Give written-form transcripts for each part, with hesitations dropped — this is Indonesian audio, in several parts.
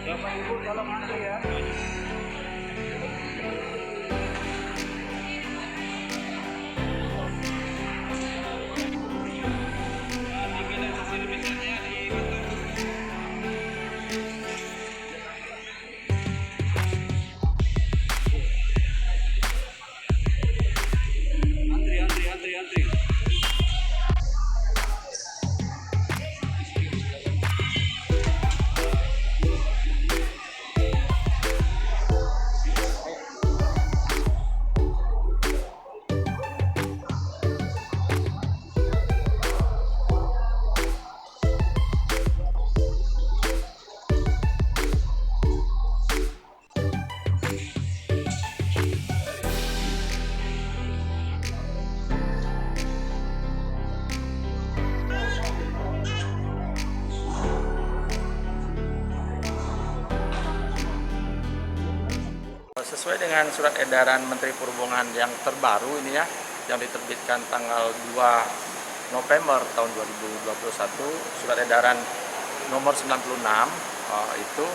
Bapak Ibu tolong antri ya. Antri. Sesuai dengan surat edaran Menteri Perhubungan yang terbaru ini ya, yang diterbitkan tanggal 2 November tahun 2021, surat edaran nomor 96 itu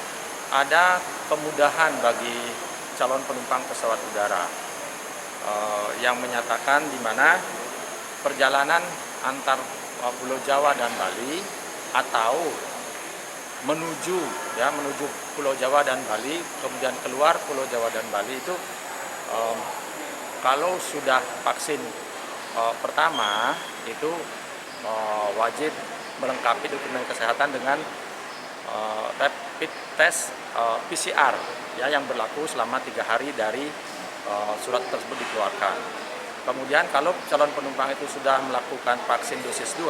ada kemudahan bagi calon penumpang pesawat udara yang menyatakan di mana perjalanan antar Pulau Jawa dan Bali atau menuju Pulau Jawa dan Bali, kemudian keluar Pulau Jawa dan Bali itu kalau sudah vaksin pertama itu wajib melengkapi dokumen kesehatan dengan rapid test PCR ya, yang berlaku selama 3 hari dari surat tersebut dikeluarkan. Kemudian kalau calon penumpang itu sudah melakukan vaksin dosis 2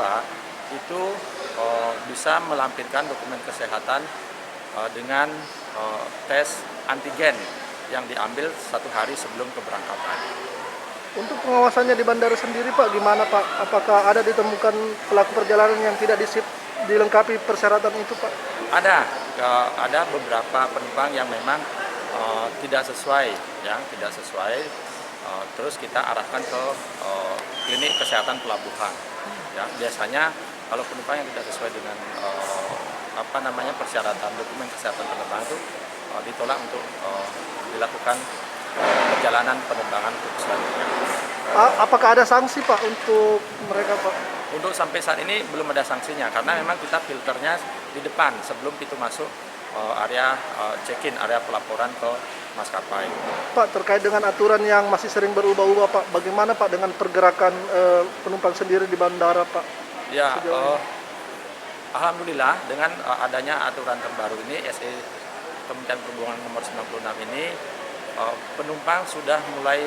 itu bisa melampirkan dokumen kesehatan dengan tes antigen yang diambil 1 hari sebelum keberangkatan. Untuk pengawasannya di bandara sendiri Pak, gimana Pak? Apakah ada ditemukan pelaku perjalanan yang tidak dilengkapi persyaratan itu Pak? Ada beberapa penumpang yang memang tidak sesuai, terus kita arahkan ke klinik kesehatan pelabuhan. Ya, biasanya kalau penumpang yang tidak sesuai dengan persyaratan dokumen kesehatan penerbangan itu ditolak untuk dilakukan perjalanan penerbangan untuk selanjutnya. Apakah ada sanksi Pak untuk mereka Pak? Untuk sampai saat ini belum ada sanksinya karena memang kita filternya di depan sebelum pintu masuk area check-in, area pelaporan ke maskapai. Pak, terkait dengan aturan yang masih sering berubah-ubah Pak, bagaimana Pak dengan pergerakan penumpang sendiri di bandara Pak? Ya, alhamdulillah dengan adanya aturan terbaru ini, SE Kementerian Perhubungan nomor 96 ini, penumpang sudah mulai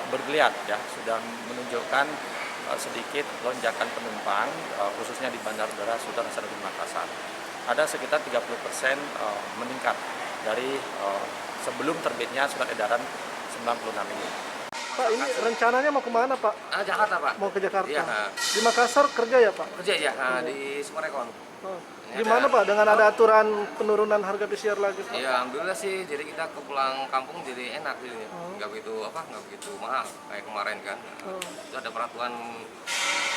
bergeliat ya, sudah menunjukkan sedikit lonjakan penumpang, khususnya di Bandara Udara Sultan Hasanuddin Makassar. Ada sekitar 30% meningkat dari sebelum terbitnya surat edaran 96 ini. Pak, ini rencananya mau kemana Pak? Jakarta Pak. Mau ke Jakarta? Iya. Di Makassar kerja ya Pak? Kerja ya, di Sumarekon. Gimana Pak dengan ada aturan penurunan harga PCR lagi Pak? Iya, alhamdulillah sih. Jadi kita ke pulang kampung jadi enak jadinya. Nggak begitu mahal kayak kemarin kan. Itu ada peraturan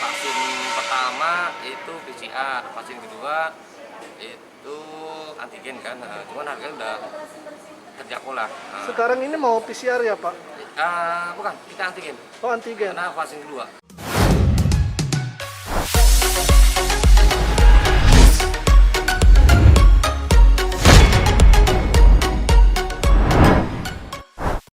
vaksin pertama itu PCR, vaksin kedua itu antigen kan. Cuman harganya udah terjangkau lah. Sekarang ini mau PCR ya Pak? Bukan, kita antigen. Oh, antigen. Karena vaksin kedua.